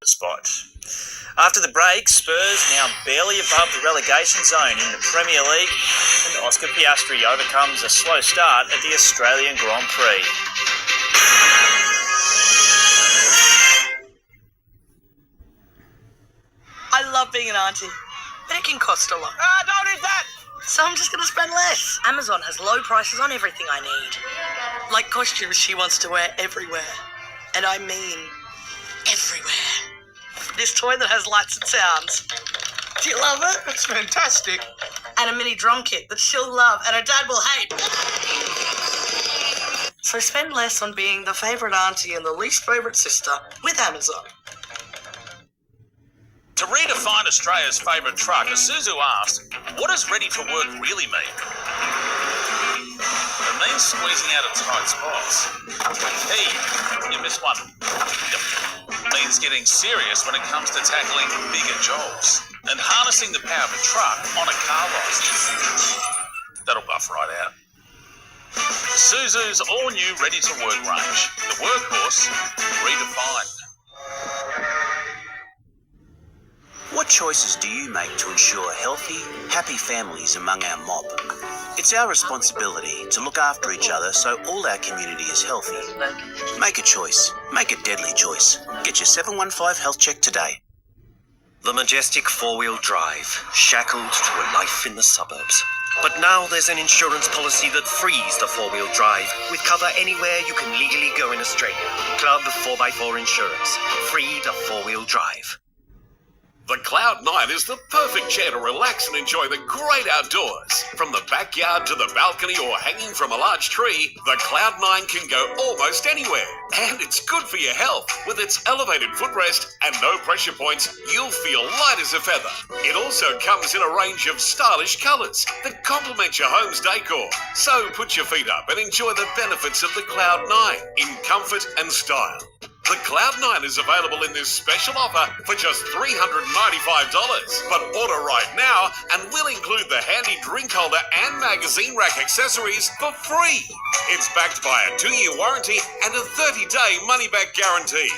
spot. After the break, Spurs now barely above the relegation zone in the Premier League, and Oscar Piastri overcomes a slow start at the Australian Grand Prix. I love being an auntie, but it can cost a lot. Don't eat that! So I'm just going to spend less. Amazon has low prices on everything I need. Like costumes she wants to wear everywhere. And I mean everywhere. This toy that has lights and sounds. Do you love it? It's fantastic. And a mini drum kit that she'll love and her dad will hate. So spend less on being the favourite auntie and the least favourite sister with Amazon. To redefine Australia's favourite truck, Isuzu asked, what does ready for work really mean? It means squeezing out of tight spots. You missed one. Means getting serious when it comes to tackling bigger jobs and harnessing the power of a truck on a car license. That'll buff right out. Isuzu's all-new ready-to-work range. The workhorse redefined. What choices do you make to ensure healthy, happy families among our mob? It's our responsibility to look after each other so all our community is healthy. Make a choice. Make a deadly choice. Get your 715 health check today. The majestic four-wheel drive, shackled to a life in the suburbs. But now there's an insurance policy that frees the four-wheel drive with cover anywhere you can legally go in Australia. Club 4x4 Insurance. Free the four-wheel drive. The Cloud 9 is the perfect chair to relax and enjoy the great outdoors. From the backyard to the balcony or hanging from a large tree, the Cloud 9 can go almost anywhere. And it's good for your health. With its elevated footrest and no pressure points, you'll feel light as a feather. It also comes in a range of stylish colours that complement your home's decor. So put your feet up and enjoy the benefits of the Cloud 9 in comfort and style. The Cloud 9 is available in this special offer for just $395. But order right now and we'll include the handy drink holder and magazine rack accessories for free. It's backed by a 2-year warranty and a 30-day money-back guarantee.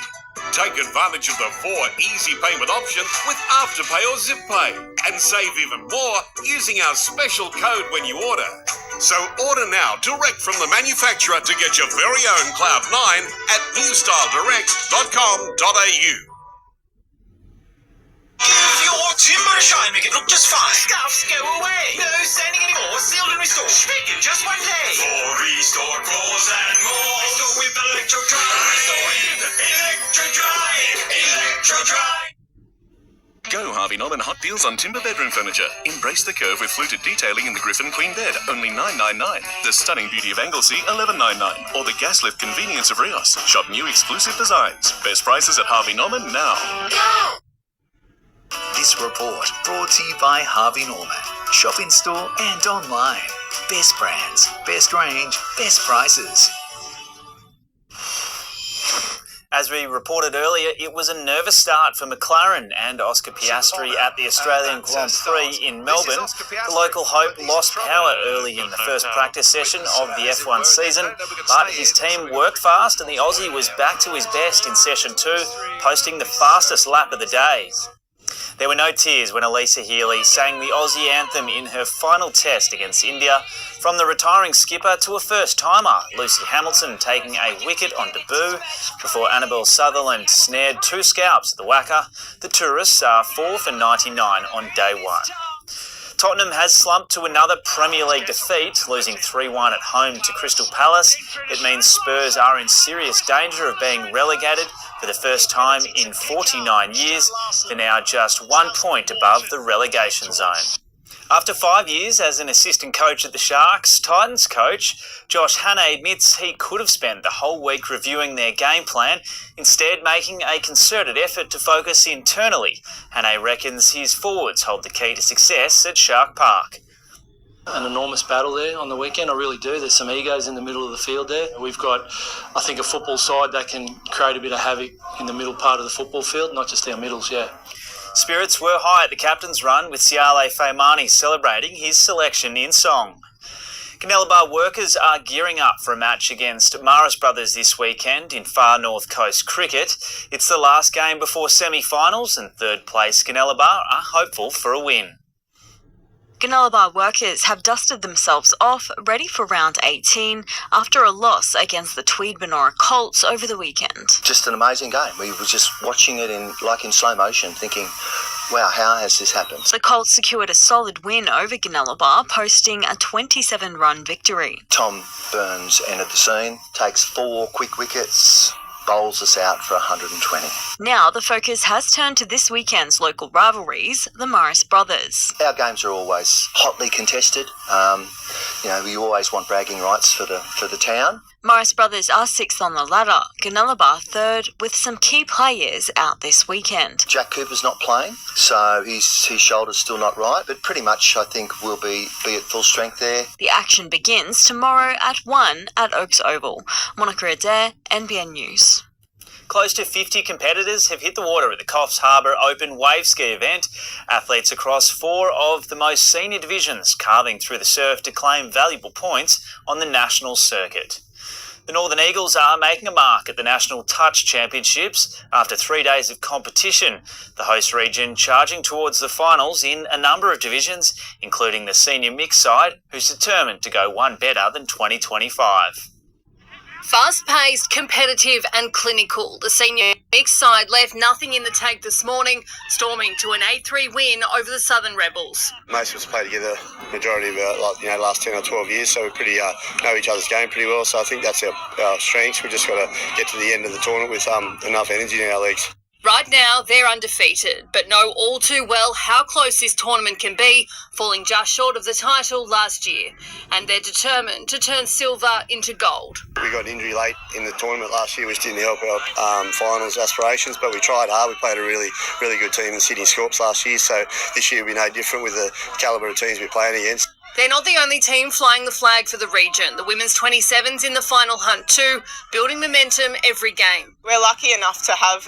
Take advantage of the 4 easy payment options with Afterpay or Zip Pay and save even more using our special code when you order. So order now direct from the manufacturer to get your very own Cloud 9 at newstyledirect.com.au. Use your timber to shine, make it look just fine. Scuffs go away. No sanding anymore. Sealed and restored. Speak in just one day. For restored floors and more. Restore with Electro-Dry. Restore with Electro-Dry. Electro-Dry. Go Harvey Norman hot deals on timber bedroom furniture. Embrace the curve with fluted detailing in the Griffin Queen bed, only $999. The stunning beauty of Anglesey, $1199. Or the gas lift convenience of Rios. Shop new exclusive designs. Best prices at Harvey Norman now. Go! This report brought to you by Harvey Norman. Shop in store and online. Best brands, best range, best prices. As we reported earlier, it was a nervous start for McLaren and Oscar Piastri at the Australian Grand Prix in Melbourne. The local hope lost power early in the first practice session of the F1 season, but his team worked fast and the Aussie was back to his best in session 2, posting the fastest lap of the day. There were no tears when Elisa Healy sang the Aussie anthem in her final test against India. From the retiring skipper to a first-timer, Lucy Hamilton taking a wicket on debut before Annabelle Sutherland snared 2 scalps at the Wacker. The tourists are 4 for 99 on day 1. Tottenham has slumped to another Premier League defeat, losing 3-1 at home to Crystal Palace. It means Spurs are in serious danger of being relegated for the first time in 49 years. They're now just 1 point above the relegation zone. After 5 years as an assistant coach at the Sharks, Titans coach Josh Hannay admits he could have spent the whole week reviewing their game plan, instead making a concerted effort to focus internally. Hannay reckons his forwards hold the key to success at Shark Park. An enormous battle there on the weekend, I really do. There's some egos in the middle of the field there. We've got, I think, a football side that can create a bit of havoc in the middle part of the football field, not just our middles, yeah. Spirits were high at the captain's run, with Siale Faimani celebrating his selection in song. Bar workers are gearing up for a match against Morris Brothers this weekend in Far North Coast cricket. It's the last game before semi-finals and third place Bar are hopeful for a win. Bar workers have dusted themselves off, ready for round 18 after a loss against the Tweed Benora Colts over the weekend. Just an amazing game. We were just watching it in slow motion, thinking, wow, how has this happened? The Colts secured a solid win over Bar, posting a 27-run victory. Tom Burns entered the scene, takes 4 quick wickets, bowls us out for 120. Now the focus has turned to this weekend's local rivalries, the Morris Brothers. Our games are always hotly contested. We always want bragging rights for the town. Morris Brothers are 6th on the ladder, Bar 3rd, with some key players out this weekend. Jack Cooper's not playing, so his shoulder's still not right, but pretty much I think we'll be at full strength there. The action begins tomorrow at 1 at Oaks Oval. Monica Adair, NBN News. Close to 50 competitors have hit the water at the Coffs Harbour Open Wave Ski event. Athletes across 4 of the most senior divisions carving through the surf to claim valuable points on the national circuit. The Northern Eagles are making a mark at the National Touch Championships after 3 days of competition. The host region charging towards the finals in a number of divisions, including the senior mixed side, who's determined to go one better than 2025. Fast-paced, competitive and clinical, the senior mixed side left nothing in the tank this morning, storming to an 8-3 win over the Southern Rebels. Most of us play together majority of our last 10 or 12 years, so we pretty know each other's game pretty well, so I think that's our strength. We've just got to get to the end of the tournament with enough energy in our legs. Right now, they're undefeated, but know all too well how close this tournament can be, falling just short of the title last year. And they're determined to turn silver into gold. We got an injury late in the tournament last year, which didn't help our finals aspirations, but we tried hard. We played a really, really good team in Sydney Scorps last year, so this year will be no different with the calibre of teams we're playing against. They're not the only team flying the flag for the region. The women's 27's in the final hunt too, building momentum every game. We're lucky enough to have,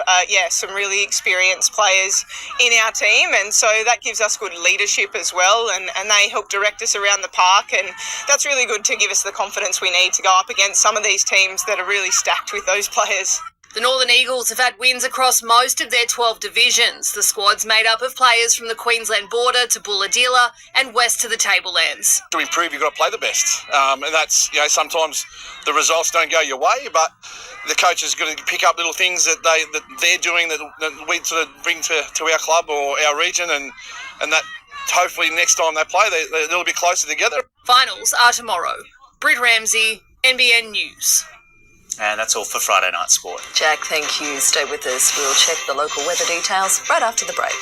some really experienced players in our team, and so that gives us good leadership as well, and they help direct us around the park, and that's really good to give us the confidence we need to go up against some of these teams that are really stacked with those players. The Northern Eagles have had wins across most of their 12 divisions. The squad's made up of players from the Queensland border to Bulahdelah and west to the Tablelands. To improve, you've got to play the best. And that's, sometimes the results don't go your way, but the coach is going to pick up little things that they're doing that we sort of bring to our club or our region, and that hopefully next time they play, they're a little bit closer together. Finals are tomorrow. Britt Ramsey, NBN News. And that's all for Friday Night Sport. Jack, thank you. Stay with us. We'll check the local weather details right after the break.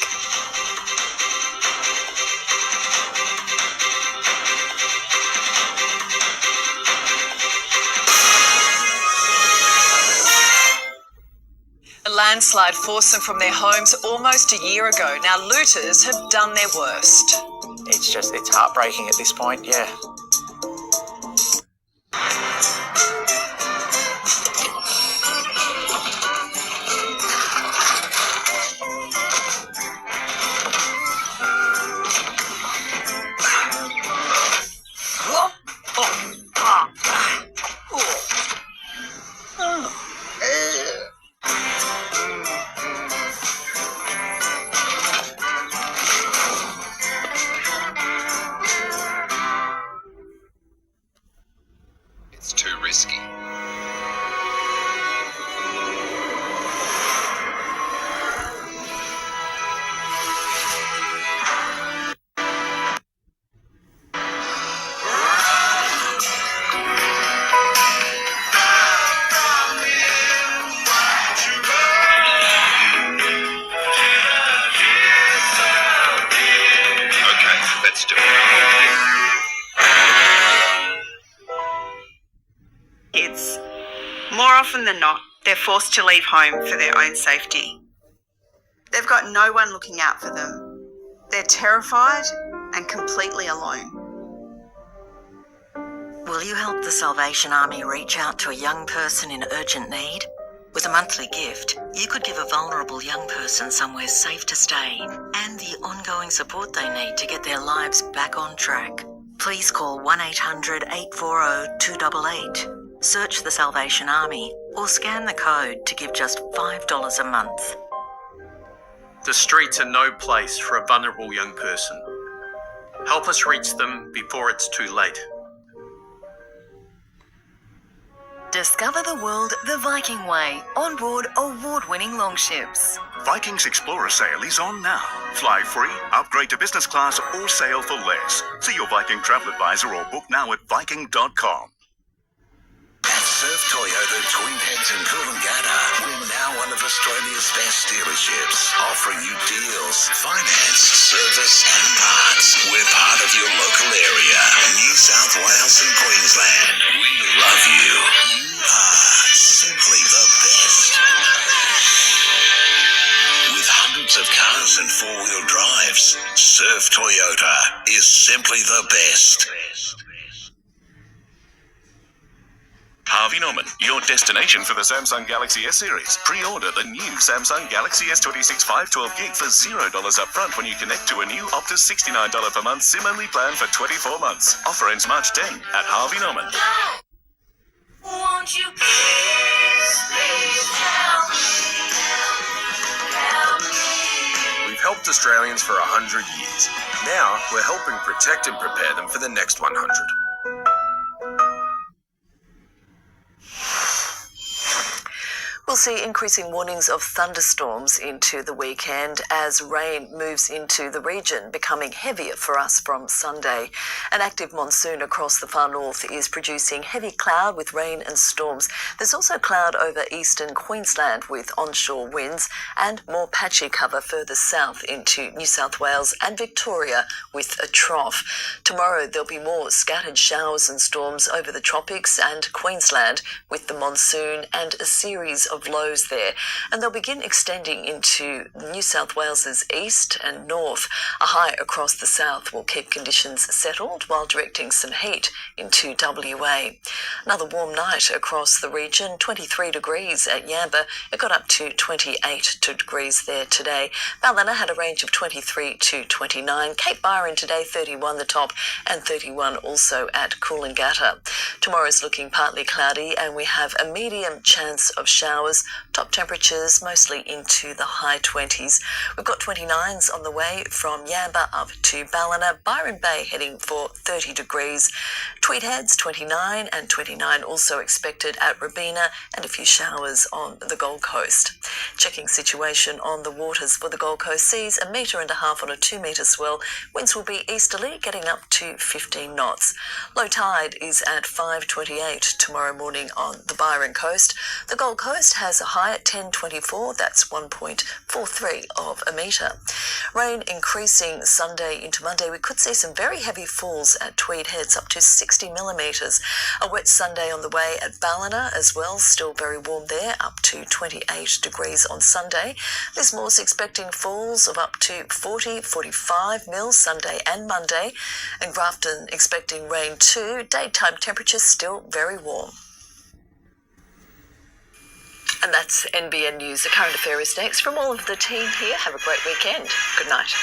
A landslide forced them from their homes almost a year ago. Now looters have done their worst. It's heartbreaking at this point, yeah. It's too risky. Let's do it. It's more often than not, they're forced to leave home for their own safety. They've got no one looking out for them. They're terrified and completely alone. Will you help the Salvation Army reach out to a young person in urgent need? With a monthly gift, you could give a vulnerable young person somewhere safe to stay and the ongoing support they need to get their lives back on track. please call 1800 840 288. Search the Salvation Army or scan the code to give just $5 a month. The streets are no place for a vulnerable young person. Help us reach them before it's too late. Discover the world the Viking way on board award-winning longships. Viking's Explorer sale is on now. Fly free, upgrade to business class, or sail for less. See your Viking travel advisor or book now at Viking.com. At Surf Toyota Twin Heads in Coolangatta, we're now one of Australia's best dealerships, offering you deals, finance, service and parts. We're part of your local area, New South Wales and Queensland. We love you. You are simply the best. With hundreds of cars and four-wheel drives, Surf Toyota is simply the best. Harvey Norman, your destination for the Samsung Galaxy S series. Pre-order the new Samsung Galaxy S26 512 gig for $0 up front when you connect to a new Optus $69 per month SIM-only plan for 24 months. Offer ends March 10 at Harvey Norman. Won't you please help me? We've helped Australians for 100 years. Now we're helping protect and prepare them for the next 100. We'll see increasing warnings of thunderstorms into the weekend as rain moves into the region, becoming heavier for us from Sunday. An active monsoon across the far north is producing heavy cloud with rain and storms. There's also cloud over eastern Queensland with onshore winds and more patchy cover further south into New South Wales and Victoria with a trough. Tomorrow there'll be more scattered showers and storms over the tropics and Queensland with the monsoon and a series of lows there, and they'll begin extending into New South Wales's east and north. A high across the south will keep conditions settled while directing some heat into WA. Another warm night across the region, 23 degrees at Yamba. It got up to 28 degrees there today. Ballina had a range of 23 to 29. Cape Byron today, 31 the top, and 31 also at Coolangatta. Tomorrow's looking partly cloudy, and we have a medium chance of showers. Top temperatures mostly into the high 20s. We've got 29s on the way from Yamba up to Ballina. Byron Bay heading for 30 degrees. Tweed Heads 29 and 29 also expected at Robina, and a few showers on the Gold Coast. Checking situation on the waters for the Gold Coast seas, 1.5 metres on a 2 metre swell. Winds will be easterly, getting up to 15 knots. Low tide is at 5:28 tomorrow morning on the Byron Coast. The Gold Coast has a high at 10:24, that's 1.43 of a metre. Rain increasing Sunday into Monday. We could see some very heavy falls at Tweed Heads, up to 60 millimetres. A wet Sunday on the way at Ballina as well, still very warm there, up to 28 degrees on Sunday. Lismore's expecting falls of up to 40-45 mils Sunday and Monday, and Grafton expecting rain too. Daytime temperatures still very warm. And that's NBN News. The current affair is next. From all of the team here, have a great weekend. Good night.